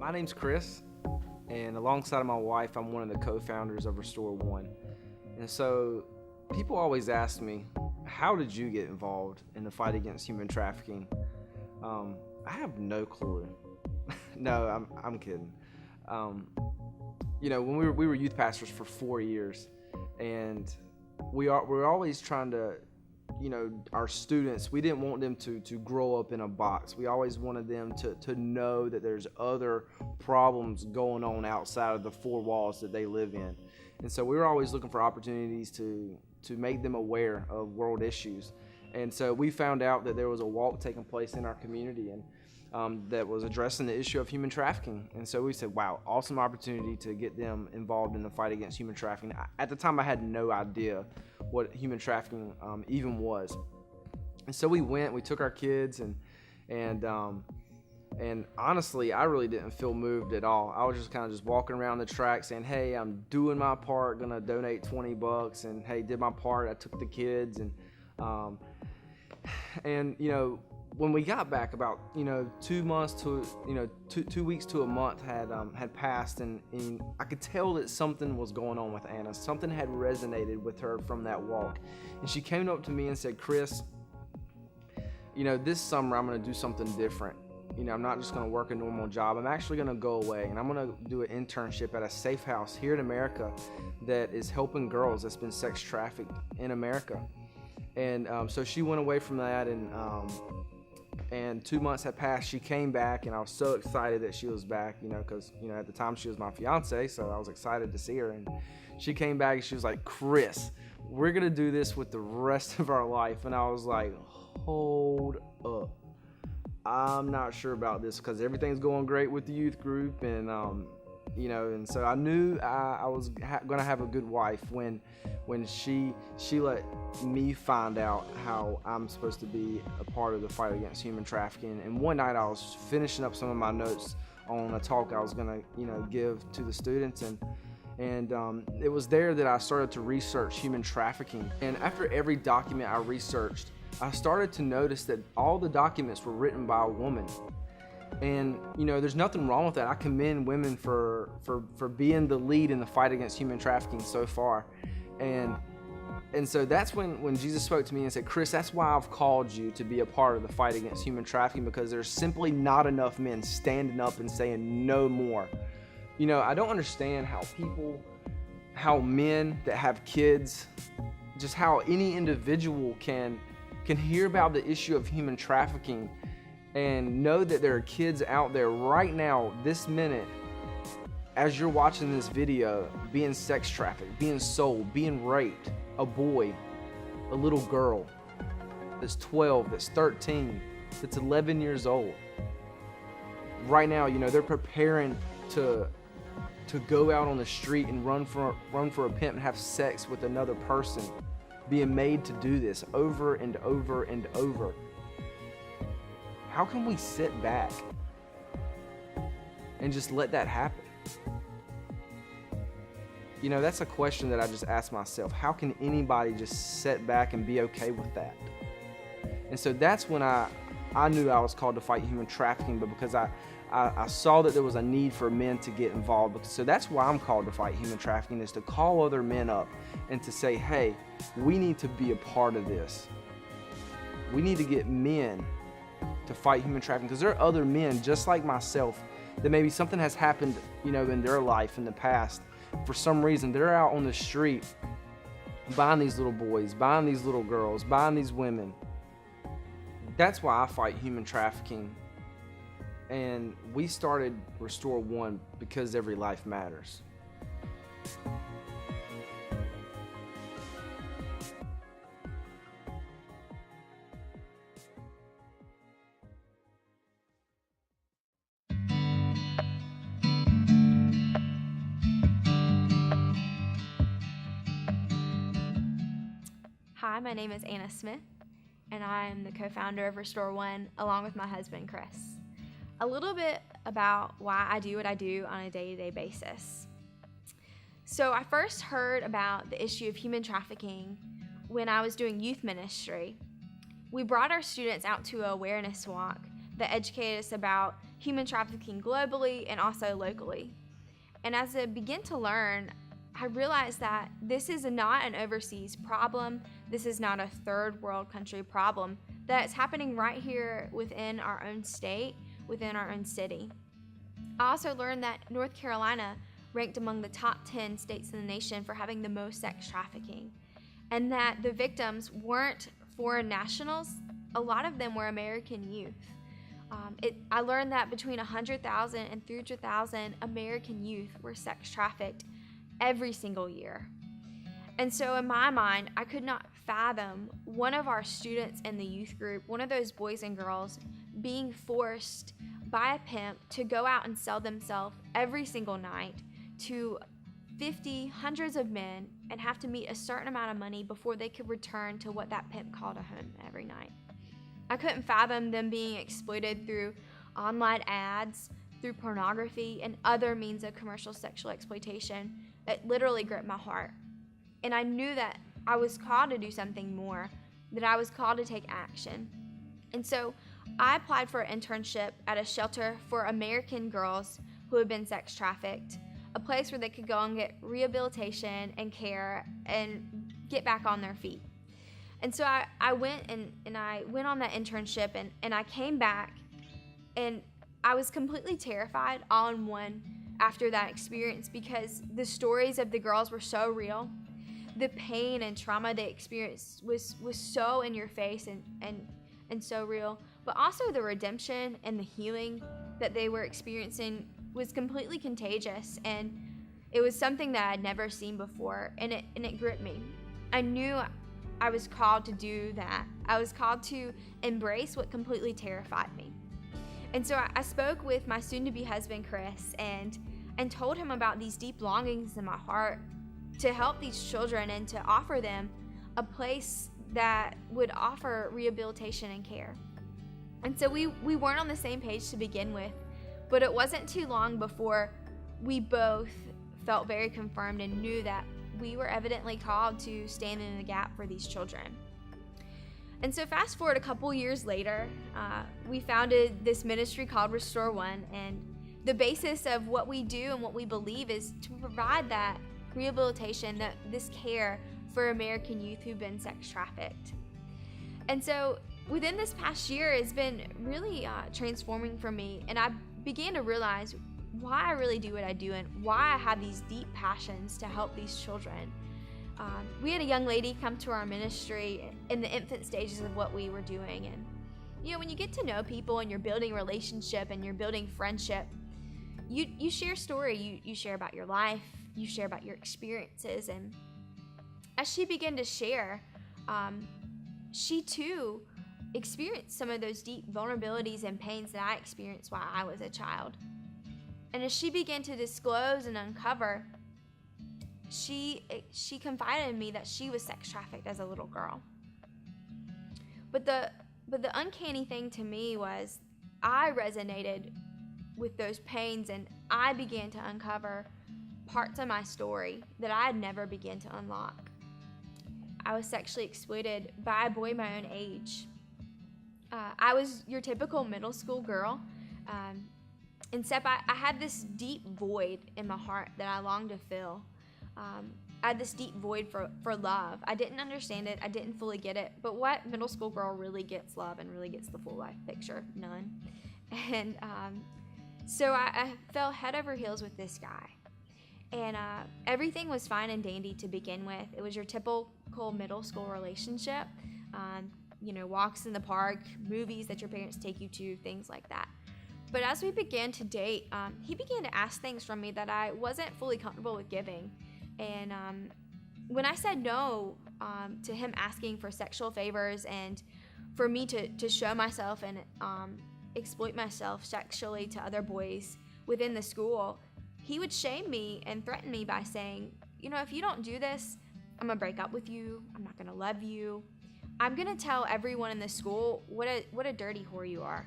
My name's Chris, and alongside of my wife, I'm one of the co-founders of Restore One. And so people always ask me, how did you get involved in the fight against human trafficking? I have no clue. No, I'm kidding. When we were youth pastors for 4 years, and we're always trying to, our students, we didn't want them to grow up in a box. We always wanted them to know that there's other problems going on outside of the four walls that they live in. And so we were always looking for opportunities to make them aware of world issues. And so we found out that there was a walk taking place in our community and that was addressing the issue of human trafficking. And so we said, wow, awesome opportunity to get them involved in the fight against human trafficking. At the time, I had no idea what human trafficking even was. And so we took our kids, and honestly, I really didn't feel moved at all. I was just kind of just walking around the track saying, hey, I'm doing my part, gonna donate $20, and hey, did my part. I took the kids, and when we got back, about 2 months to 2 weeks to a month had passed, and I could tell that something was going on with Anna. Something had resonated with her from that walk, and she came up to me and said, Chris, this summer I'm going to do something different. I'm not just going to work a normal job. I'm actually going to go away, and I'm going to do an internship at a safe house here in America that is helping girls that's been sex trafficked in America. And so she went away from that, and 2 months had passed. She came back, and I was so excited that she was back, because at the time she was my fiance, so I was excited to see her. And she came back, and she was like, Chris, we're going to do this with the rest of our life. And I was like, hold up. I'm not sure about this, because everything's going great with the youth group, and and so I knew I was going to have a good wife when she let me find out how I'm supposed to be a part of the fight against human trafficking. And one night I was finishing up some of my notes on a talk I was going to give to the students, and it was there that I started to research human trafficking. And after every document I researched, I started to notice that all the documents were written by a woman. And there's nothing wrong with that. I commend women for being the lead in the fight against human trafficking so far. And so that's when Jesus spoke to me and said, Chris, that's why I've called you to be a part of the fight against human trafficking, because there's simply not enough men standing up and saying no more. I don't understand how men that have kids, just how any individual can hear about the issue of human trafficking and know that there are kids out there right now, this minute, as you're watching this video, being sex trafficked, being sold, being raped. A boy, a little girl that's 12, that's 13, that's 11 years old. Right now, they're preparing to go out on the street and run for a pimp and have sex with another person, being made to do this over and over and over. How can we sit back and just let that happen? That's a question that I just ask myself. How can anybody just sit back and be okay with that? And so that's when I knew I was called to fight human trafficking, but because I saw that there was a need for men to get involved. So that's why I'm called to fight human trafficking, is to call other men up and to say, hey, we need to be a part of this. We need to get men to fight human trafficking, because there are other men just like myself that maybe something has happened, in their life in the past. For some reason, they're out on the street buying these little boys, buying these little girls, buying these women. That's why I fight human trafficking. And we started Restore One because every life matters. Hi, my name is Anna Smith, and I am the co-founder of Restore One, along with my husband, Chris. A little bit about why I do what I do on a day-to-day basis. So I first heard about the issue of human trafficking when I was doing youth ministry. We brought our students out to an awareness walk that educated us about human trafficking globally and also locally. And as I began to learn, I realized that this is not an overseas problem. This is not a third world country problem. That it's happening right here within our own state, within our own city. I also learned that North Carolina ranked among the top 10 states in the nation for having the most sex trafficking, and that the victims weren't foreign nationals. A lot of them were American youth. I learned that between 100,000 and 300,000 American youth were sex trafficked every single year. And so in my mind, I could not fathom one of our students in the youth group, one of those boys and girls, being forced by a pimp to go out and sell themselves every single night to 50, hundreds of men, and have to meet a certain amount of money before they could return to what that pimp called a home every night. I couldn't fathom them being exploited through online ads, through pornography, and other means of commercial sexual exploitation. It literally gripped my heart. And I knew that I was called to do something more, that I was called to take action. And so I applied for an internship at a shelter for American girls who had been sex trafficked, a place where they could go and get rehabilitation and care and get back on their feet. And so I went and I went on that internship, and I came back, and I was completely terrified all in one after that experience, because the stories of the girls were so real. The pain and trauma they experienced was so in your face and so real. But also the redemption and the healing that they were experiencing was completely contagious, and it was something that I'd never seen before, and it gripped me. I knew I was called to do that. I was called to embrace what completely terrified me. And so I spoke with my soon-to-be husband, Chris, and told him about these deep longings in my heart to help these children and to offer them a place that would offer rehabilitation and care. And so we weren't on the same page to begin with, but it wasn't too long before we both felt very confirmed and knew that we were evidently called to stand in the gap for these children. And so fast forward a couple years later, we founded this ministry called Restore One, and the basis of what we do and what we believe is to provide that rehabilitation, this care for American youth who've been sex trafficked. And so within this past year, it's been really transforming for me, and I began to realize why I really do what I do and why I have these deep passions to help these children. We had a young lady come to our ministry in the infant stages of what we were doing, and when you get to know people and you're building relationship and you're building friendship, you share story, you share about your life, you share about your experiences. And as she began to share, she too experienced some of those deep vulnerabilities and pains that I experienced while I was a child. And as she began to disclose and uncover, she confided in me that she was sex trafficked as a little girl. But the uncanny thing to me was I resonated with those pains, and I began to uncover parts of my story that I had never begun to unlock. I was sexually exploited by a boy my own age. I was your typical middle school girl. Except I had this deep void in my heart that I longed to fill. I had this deep void for love. I didn't understand it. I didn't fully get it. But what middle school girl really gets love and really gets the full life picture? None. And so I fell head over heels with this guy. And everything was fine and dandy to begin with. It was your typical middle school relationship. Walks in the park, movies that your parents take you to, things like that. But as we began to date, he began to ask things from me that I wasn't fully comfortable with giving. And when I said no to him asking for sexual favors and for me to show myself and exploit myself sexually to other boys within the school, he would shame me and threaten me by saying, if you don't do this, I'm going to break up with you. I'm not going to love you. I'm going to tell everyone in the school what a dirty whore you are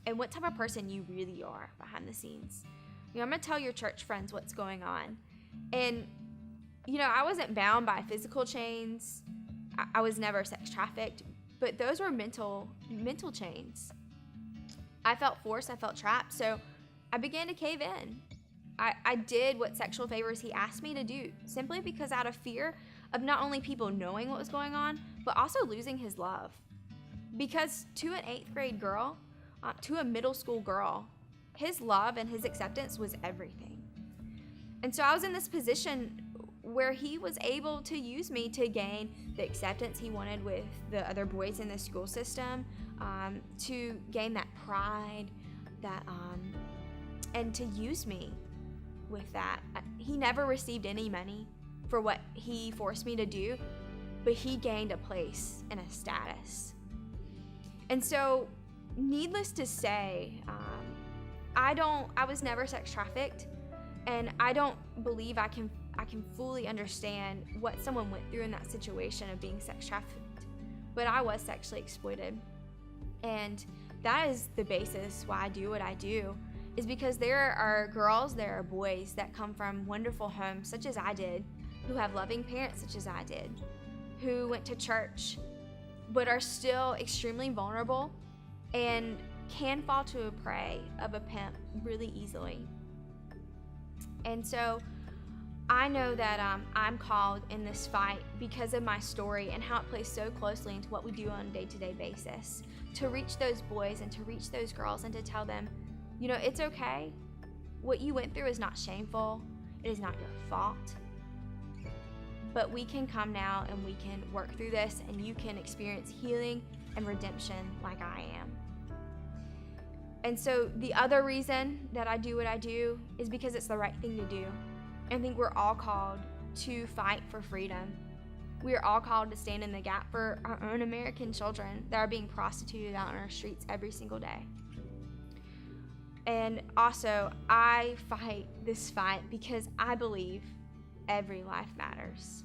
and what type of person you really are behind the scenes. I'm going to tell your church friends what's going on. And, I wasn't bound by physical chains. I was never sex trafficked, but those were mental chains. I felt forced, I felt trapped, so I began to cave in. I did what sexual favors he asked me to do, simply because out of fear of not only people knowing what was going on, but also losing his love. Because to an 8th grade girl, to a middle school girl, his love and his acceptance was everything. And so I was in this position where he was able to use me to gain the acceptance he wanted with the other boys in the school system, to gain that pride, and to use me with that. He never received any money for what he forced me to do, but he gained a place and a status. And so, needless to say, I was never sex trafficked, and I don't believe I can fully understand what someone went through in that situation of being sex trafficked, but I was sexually exploited. And that is the basis why I do what I do, is because there are girls, there are boys that come from wonderful homes such as I did, who have loving parents such as I did, who went to church, but are still extremely vulnerable and can fall to a prey of a pimp really easily. And so I know that I'm called in this fight because of my story and how it plays so closely into what we do on a day-to-day basis, to reach those boys and to reach those girls and to tell them, you know, it's okay. What you went through is not shameful. It is not your fault. But we can come now and we can work through this, and you can experience healing and redemption like I am. And so the other reason that I do what I do is because it's the right thing to do. I think we're all called to fight for freedom. We are all called to stand in the gap for our own American children that are being prostituted out on our streets every single day. And also, I fight this fight because I believe every life matters.